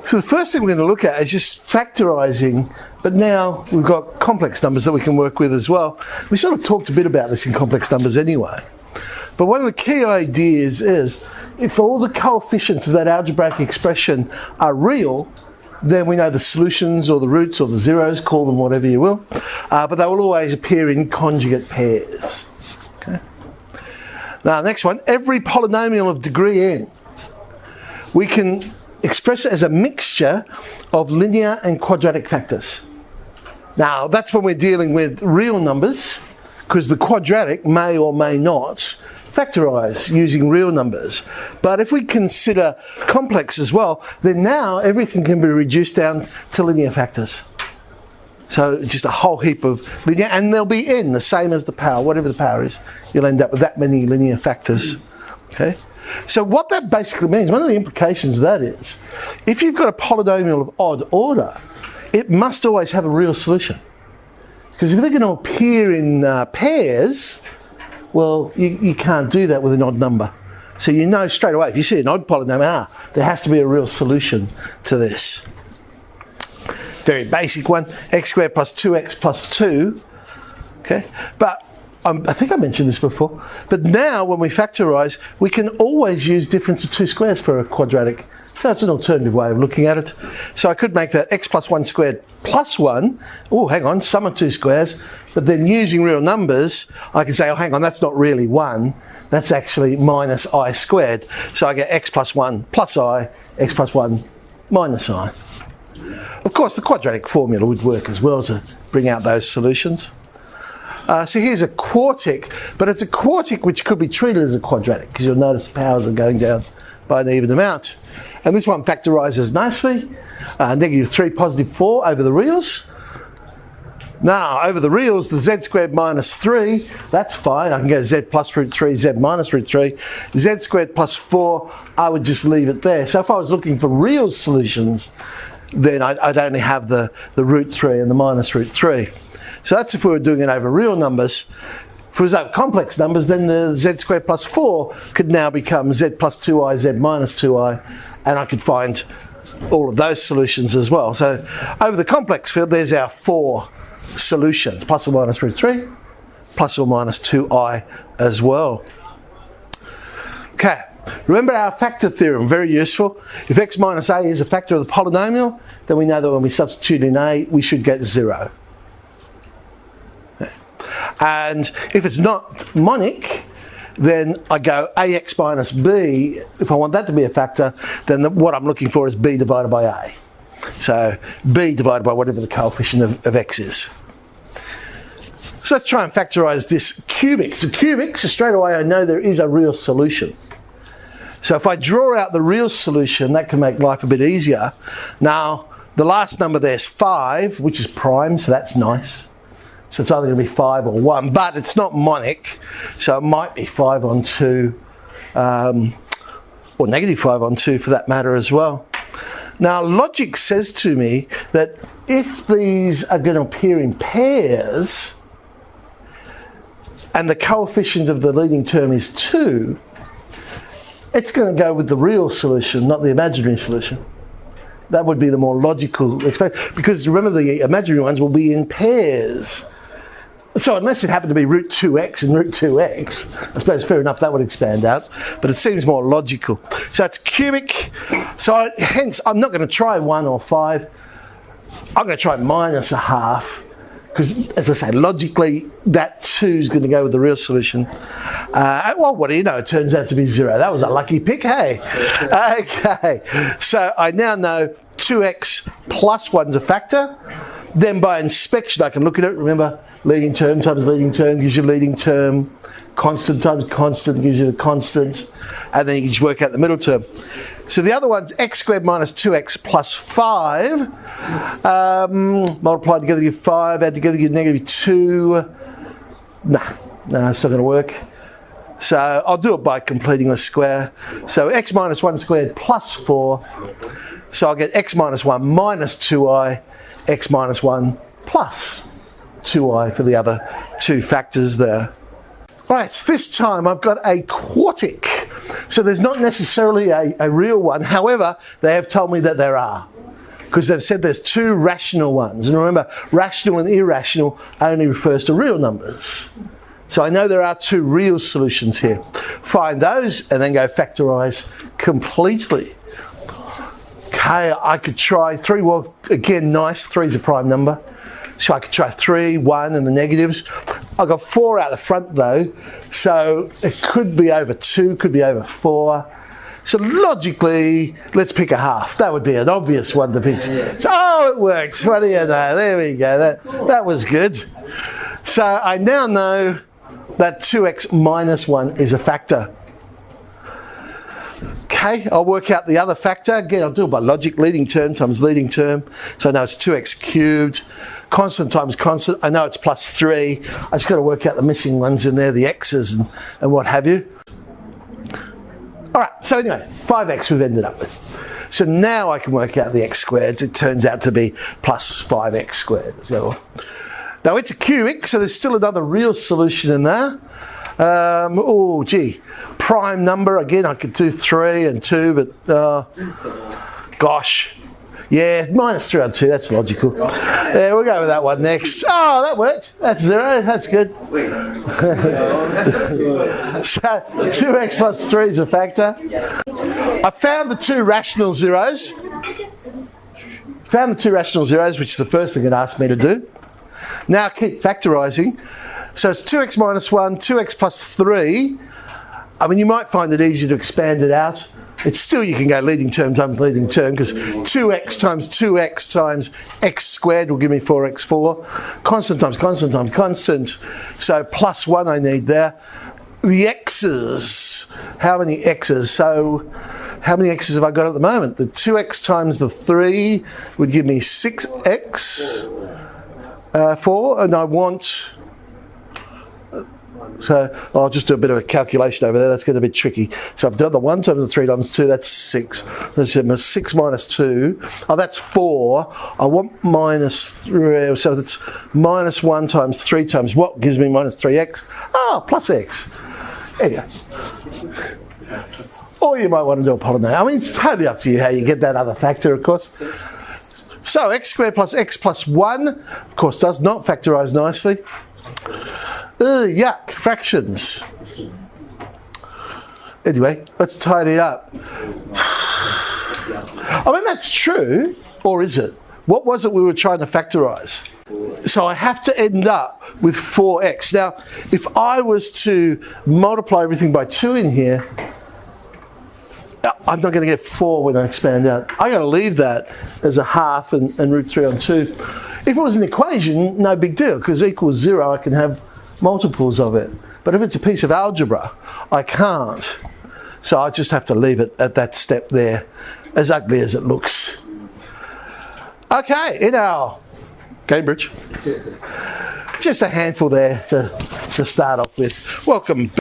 So the first thing we're going to look at is just factorising, but now we've got complex numbers that we can work with as well. We sort of talked a bit about this in complex numbers anyway. But one of the key ideas is if all the coefficients of that algebraic expression are real, then we know the solutions or the roots or the zeros, call them whatever you will, but they will always appear in conjugate pairs. Okay. Now, next one, every polynomial of degree n, we can express it as a mixture of linear and quadratic factors. Now, that's when we're dealing with real numbers, because the quadratic may or may not factorise using real numbers. But if we consider complex as well, then now everything can be reduced down to linear factors. So just a whole heap of linear, and they'll be n, the same as the power, whatever the power is, you'll end up with that many linear factors. Okay. So what that basically means, one of the implications of that is, if you've got a polynomial of odd order, it must always have a real solution. Because if they're going to appear in pairs, well, you can't do that with an odd number. So you know straight away, if you see an odd polynomial, there has to be a real solution to this. Very basic one, x squared plus 2x plus 2. Okay, but I think I mentioned this before, but now when we factorise, we can always use difference of two squares for a quadratic. So that's an alternative way of looking at it. So I could make that x plus 1 squared plus 1. Oh, hang on, sum of two squares. But then using real numbers, I can say, oh, hang on, that's not really 1. That's actually minus I squared. So I get x plus 1 plus I, x plus 1 minus I. Of course, the quadratic formula would work as well to bring out those solutions. So here's a quartic, but it's a quartic which could be treated as a quadratic, because you'll notice the powers are going down by an even amount. And this one factorises nicely. Negative 3, positive 4 over the reals. Now, over the reals, the z squared minus 3, that's fine. I can go z plus root 3, z minus root 3. Z squared plus 4, I would just leave it there. So if I was looking for real solutions, then I'd only have the root 3 and the minus root 3. So that's if we were doing it over real numbers. If it was over complex numbers, then the z squared plus 4 could now become z plus 2i, z minus 2i, and I could find all of those solutions as well. So over the complex field, there's our 4 solutions, plus or minus root 3, plus or minus 2i as well. Okay, remember our factor theorem, very useful. If x minus a is a factor of the polynomial, then we know that when we substitute in a, we should get 0. And if it's not monic, then I go ax minus b. If I want that to be a factor, then what I'm looking for is b divided by a. So b divided by whatever the coefficient of x is. So let's try and factorise this cubic. So cubic, so straight away I know there is a real solution. So if I draw out the real solution, that can make life a bit easier. Now, the last number there's 5, which is prime, so that's nice. So it's either going to be 5 or 1, but it's not monic, so it might be 5 on 2, or negative 5 on 2 for that matter as well. Now, logic says to me that if these are going to appear in pairs, and the coefficient of the leading term is 2, it's going to go with the real solution, not the imaginary solution. That would be the more logical explanation, because remember the imaginary ones will be in pairs. So unless it happened to be root 2x and root 2x, I suppose fair enough, that would expand out, but it seems more logical. So it's cubic, so hence I'm not going to try 1 or 5, I'm going to try minus a half, because as I say, logically that 2 is going to go with the real solution. Well, what do you know, it turns out to be 0. That was a lucky pick, hey? Okay, so I now know 2x plus 1 is a factor. Then by inspection I can look at it, remember, leading term times leading term gives you leading term, constant times constant gives you the constant, and then you can just work out the middle term. So the other one's x squared minus 2x plus 5, multiplied together give 5, add together give negative 2, no, it's not going to work. So I'll do it by completing the square. So x minus 1 squared plus 4, so I'll get x minus 1 minus 2i, x minus 1 plus 2i for the other 2 factors there. Right, so this time I've got a quartic. So there's not necessarily a real one, however, they have told me that there are. because they've said there's two rational ones. And remember, rational and irrational only refers to real numbers. So I know there are two real solutions here. Find those and then go factorise completely. Okay, I could try 3. Well, again, nice. 3 is a prime number. So I could try 3, 1 and the negatives. I've got 4 out the front though. So it could be over 2, could be over 4. So logically, let's pick a half. That would be an obvious one to pick. Oh, it works. What do you know? There we go. That was good. So I now know that 2x minus 1 is a factor. Okay, I'll work out the other factor. Again, I'll do it by logic. Leading term times leading term. So I know it's 2x cubed. Constant times constant. I know it's plus 3. I just got to work out the missing ones in there, the x's and what have you. All right, so anyway, 5x we've ended up with. So now I can work out the x squareds. It turns out to be plus 5x squared. So, now it's a cubic, so there's still another real solution in there. Oh, gee. Prime number, again, I could do 3 and 2, but gosh. Yeah, minus 3 on 2, that's logical. Yeah, we'll go with that one next. Oh, that worked. That's 0, that's good. So 2x plus 3 is a factor. I found the two rational zeros. Which is the first thing it asked me to do. Now I keep factorising. So it's 2x minus 1, 2x plus 3. I mean, you might find it easy to expand it out. It's still, you can go leading term times leading term, because 2x times 2x times x squared will give me 4x4. Constant times constant times constant. So plus 1 I need there. The x's, how many x's? So how many x's have I got at the moment? The 2x times the 3 would give me 6x. 4, and I want, so I'll just do a bit of a calculation over there. That's going to be tricky. So I've done the 1 times the 3 times 2, that's 6. Let's see, 6 minus 2, oh, that's 4. I want minus 3, so that's minus 1 times 3 times what gives me minus 3x? Oh, plus x. There you go. Or you might want to do a polynomial. I mean, it's totally up to you how you get that other factor, of course. So x squared plus x plus 1, of course, does not factorise nicely. Yuck, fractions. Anyway, let's tidy it up. I mean, that's true, or is it? What was it we were trying to factorise? So I have to end up with 4x. Now, if I was to multiply everything by 2 in here, I'm not going to get 4 when I expand out. I'm going to leave that as a half and root 3 on 2. If it was an equation, no big deal, because equals 0, I can have multiples of it. But if it's a piece of algebra, I can't. So I just have to leave it at that step there, as ugly as it looks. Okay, in our Cambridge, just a handful there to start off with. Welcome back.